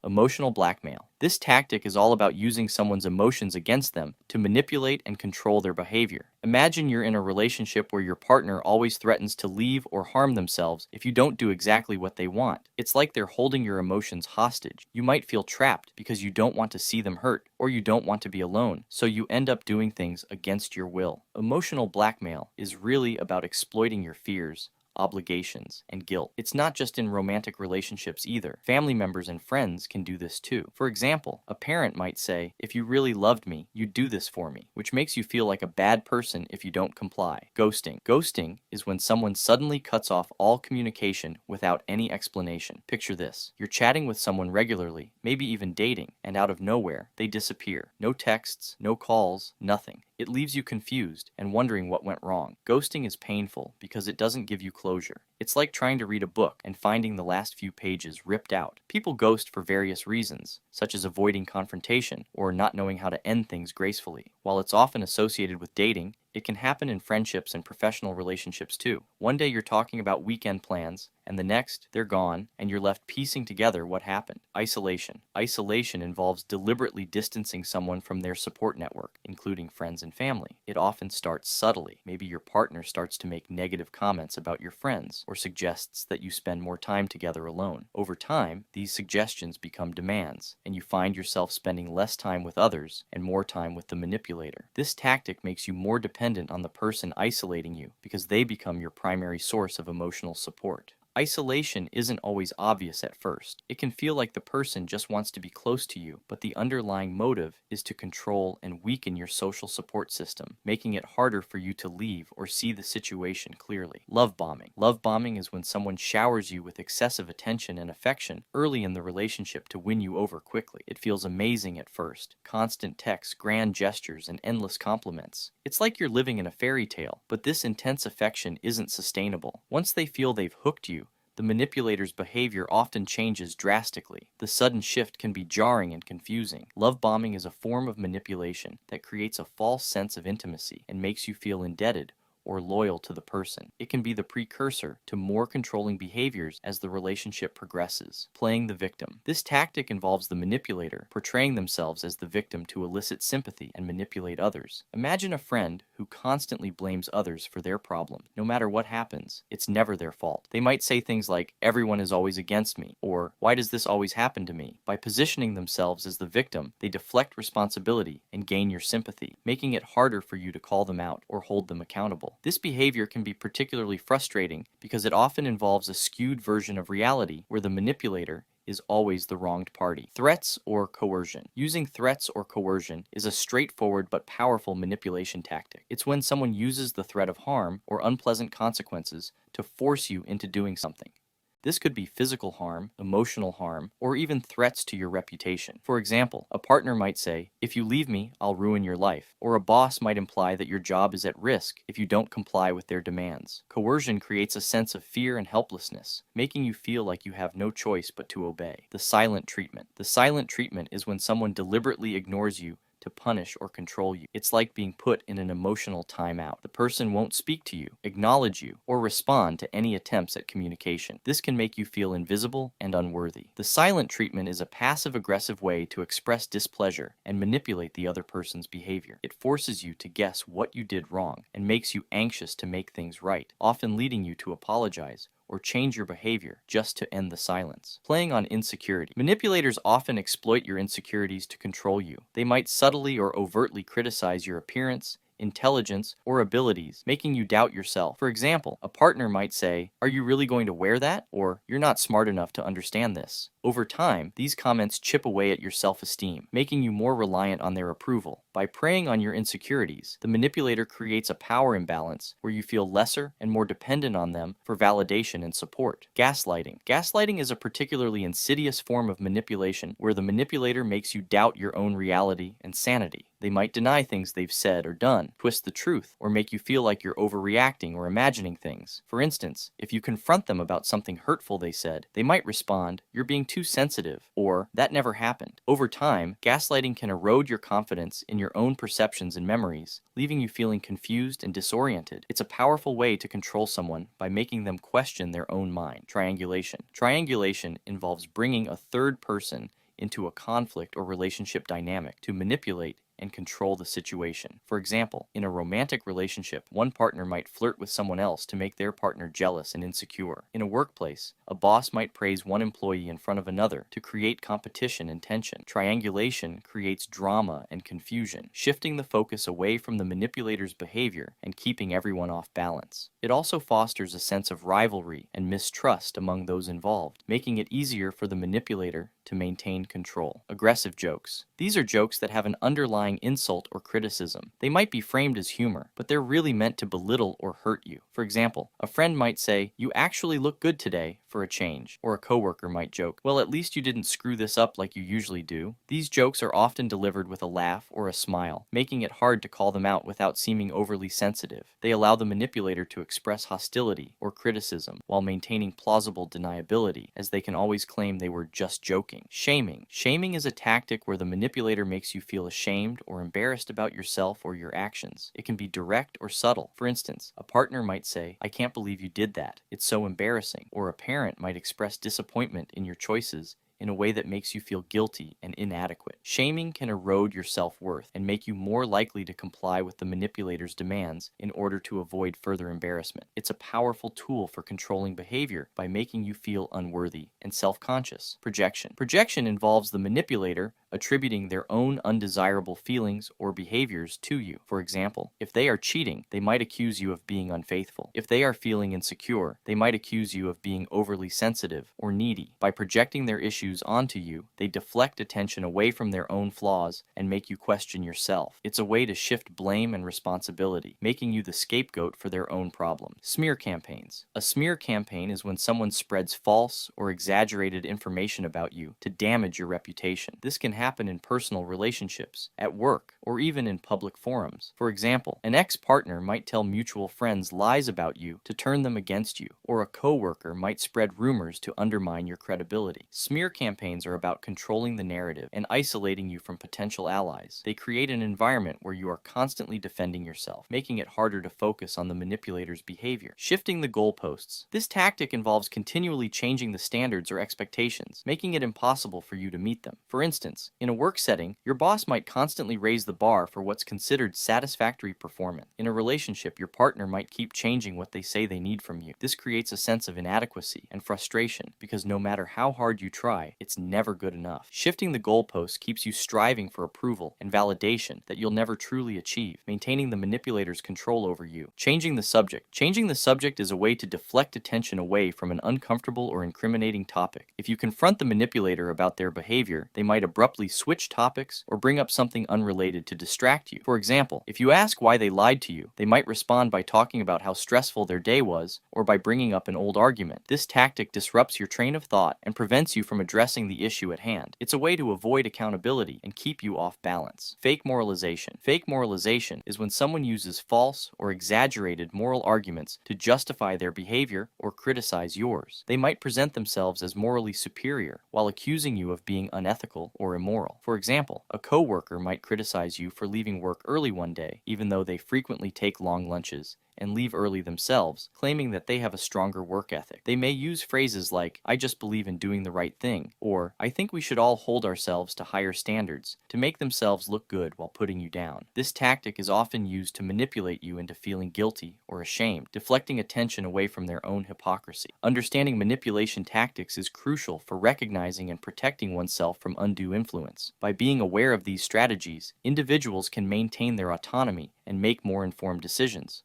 Emotional blackmail. This tactic is all about using someone's emotions against them to manipulate and control their behavior. Imagine you're in a relationship where your partner always threatens to leave or harm themselves if you don't do exactly what they want. It's like they're holding your emotions hostage. You might feel trapped because you don't want to see them hurt or you don't want to be alone, so you end up doing things against your will. Emotional blackmail is really about exploiting your fears, obligations, and guilt. It's not just in romantic relationships either. Family members and friends can do this too. For example, a parent might say, "If you really loved me, you'd do this for me," which makes you feel like a bad person if you don't comply. Ghosting. Ghosting is when someone suddenly cuts off all communication without any explanation. Picture this. You're chatting with someone regularly, maybe even dating, and out of nowhere, they disappear. No texts, no calls, nothing. It leaves you confused and wondering what went wrong. Ghosting is painful because it doesn't give you closure. It's like trying to read a book and finding the last few pages ripped out. People ghost for various reasons, such as avoiding confrontation or not knowing how to end things gracefully. While it's often associated with dating, it can happen in friendships and professional relationships too. One day you're talking about weekend plans, and the next, they're gone, and you're left piecing together what happened. Isolation. Isolation involves deliberately distancing someone from their support network, including friends and family. It often starts subtly. Maybe your partner starts to make negative comments about your friends, or suggests that you spend more time together alone. Over time, these suggestions become demands, and you find yourself spending less time with others and more time with the manipulator. This tactic makes you more dependent on the person isolating you because they become your primary source of emotional support. Isolation isn't always obvious at first. It can feel like the person just wants to be close to you, but the underlying motive is to control and weaken your social support system, making it harder for you to leave or see the situation clearly. Love bombing. Love bombing is when someone showers you with excessive attention and affection early in the relationship to win you over quickly. It feels amazing at first. Constant texts, grand gestures, and endless compliments. It's like you're living in a fairy tale, but this intense affection isn't sustainable. Once they feel they've hooked you, the manipulator's behavior often changes drastically. The sudden shift can be jarring and confusing. Love bombing is a form of manipulation that creates a false sense of intimacy and makes you feel indebted or loyal to the person. It can be the precursor to more controlling behaviors as the relationship progresses. Playing the victim. This tactic involves the manipulator portraying themselves as the victim to elicit sympathy and manipulate others. Imagine a friend who constantly blames others for their problem. No matter what happens, it's never their fault. They might say things like, "Everyone is always against me," or "Why does this always happen to me?" By positioning themselves as the victim, they deflect responsibility and gain your sympathy, making it harder for you to call them out or hold them accountable. This behavior can be particularly frustrating because it often involves a skewed version of reality where the manipulator is always the wronged party. Threats or coercion. Using threats or coercion is a straightforward but powerful manipulation tactic. It's when someone uses the threat of harm or unpleasant consequences to force you into doing something. This could be physical harm, emotional harm, or even threats to your reputation. For example, a partner might say, "If you leave me, I'll ruin your life," or a boss might imply that your job is at risk if you don't comply with their demands. Coercion creates a sense of fear and helplessness, making you feel like you have no choice but to obey. The silent treatment. The silent treatment is when someone deliberately ignores you to punish or control you. It's like being put in an emotional timeout. The person won't speak to you, acknowledge you, or respond to any attempts at communication. This can make you feel invisible and unworthy. The silent treatment is a passive-aggressive way to express displeasure and manipulate the other person's behavior. It forces you to guess what you did wrong and makes you anxious to make things right, often leading you to apologize or change your behavior just to end the silence. Playing on insecurity. Manipulators often exploit your insecurities to control you. They might subtly or overtly criticize your appearance, intelligence, or abilities, making you doubt yourself. For example, a partner might say, "Are you really going to wear that?" Or, "You're not smart enough to understand this." Over time, these comments chip away at your self-esteem, making you more reliant on their approval. By preying on your insecurities, the manipulator creates a power imbalance where you feel lesser and more dependent on them for validation and support. Gaslighting. Gaslighting is a particularly insidious form of manipulation where the manipulator makes you doubt your own reality and sanity. They might deny things they've said or done, twist the truth, or make you feel like you're overreacting or imagining things. For instance, if you confront them about something hurtful they said, they might respond, "You're being too sensitive," or "That never happened." Over time, gaslighting can erode your confidence in your own perceptions and memories, leaving you feeling confused and disoriented. It's a powerful way to control someone by making them question their own mind. Triangulation. Triangulation involves bringing a third person into a conflict or relationship dynamic to manipulate and control the situation. For example, in a romantic relationship, one partner might flirt with someone else to make their partner jealous and insecure. In a workplace, a boss might praise one employee in front of another to create competition and tension. Triangulation creates drama and confusion, shifting the focus away from the manipulator's behavior and keeping everyone off balance. It also fosters a sense of rivalry and mistrust among those involved, making it easier for the manipulator to maintain control. Aggressive jokes. These are jokes that have an underlying insult or criticism. They might be framed as humor, but they're really meant to belittle or hurt you. For example, a friend might say, "You actually look good today," for a change. Or a coworker might joke, "Well, at least you didn't screw this up like you usually do." These jokes are often delivered with a laugh or a smile, making it hard to call them out without seeming overly sensitive. They allow the manipulator to express hostility or criticism while maintaining plausible deniability, as they can always claim they were just joking. Shaming. Shaming is a tactic where the manipulator makes you feel ashamed or embarrassed about yourself or your actions. It can be direct or subtle. For instance, a partner might say, "I can't believe you did that. It's so embarrassing." Or a parent might express disappointment in your choices in a way that makes you feel guilty and inadequate. Shaming can erode your self-worth and make you more likely to comply with the manipulator's demands in order to avoid further embarrassment. It's a powerful tool for controlling behavior by making you feel unworthy and self-conscious. Projection. Projection involves the manipulator attributing their own undesirable feelings or behaviors to you. For example, if they are cheating, they might accuse you of being unfaithful. If they are feeling insecure, they might accuse you of being overly sensitive or needy. By projecting their issues onto you, they deflect attention away from their own flaws and make you question yourself. It's a way to shift blame and responsibility, making you the scapegoat for their own problems. Smear campaigns. A smear campaign is when someone spreads false or exaggerated information about you to damage your reputation. This can happen in personal relationships, at work, or even in public forums. For example, an ex-partner might tell mutual friends lies about you to turn them against you, or a coworker might spread rumors to undermine your credibility. Smear campaigns are about controlling the narrative and isolating you from potential allies. They create an environment where you are constantly defending yourself, making it harder to focus on the manipulator's behavior. Shifting the goalposts. This tactic involves continually changing the standards or expectations, making it impossible for you to meet them. For instance, in a work setting, your boss might constantly raise the bar for what's considered satisfactory performance. In a relationship, your partner might keep changing what they say they need from you. This creates a sense of inadequacy and frustration because no matter how hard you try, it's never good enough. Shifting the goalposts keeps you striving for approval and validation that you'll never truly achieve, maintaining the manipulator's control over you. Changing the subject. Changing the subject is a way to deflect attention away from an uncomfortable or incriminating topic. If you confront the manipulator about their behavior, they might abruptly switch topics or bring up something unrelated to distract you. For example, if you ask why they lied to you, they might respond by talking about how stressful their day was or by bringing up an old argument. This tactic disrupts your train of thought and prevents you from addressing the issue at hand. It's a way to avoid accountability and keep you off balance. Fake moralization. Fake moralization is when someone uses false or exaggerated moral arguments to justify their behavior or criticize yours. They might present themselves as morally superior while accusing you of being unethical or immoral. For example, a coworker might criticize you for leaving work early one day, even though they frequently take long lunches, and leave early themselves, claiming that they have a stronger work ethic. They may use phrases like, "I just believe in doing the right thing," or "I think we should all hold ourselves to higher standards," to make themselves look good while putting you down. This tactic is often used to manipulate you into feeling guilty or ashamed, deflecting attention away from their own hypocrisy. Understanding manipulation tactics is crucial for recognizing and protecting oneself from undue influence. By being aware of these strategies, individuals can maintain their autonomy and make more informed decisions.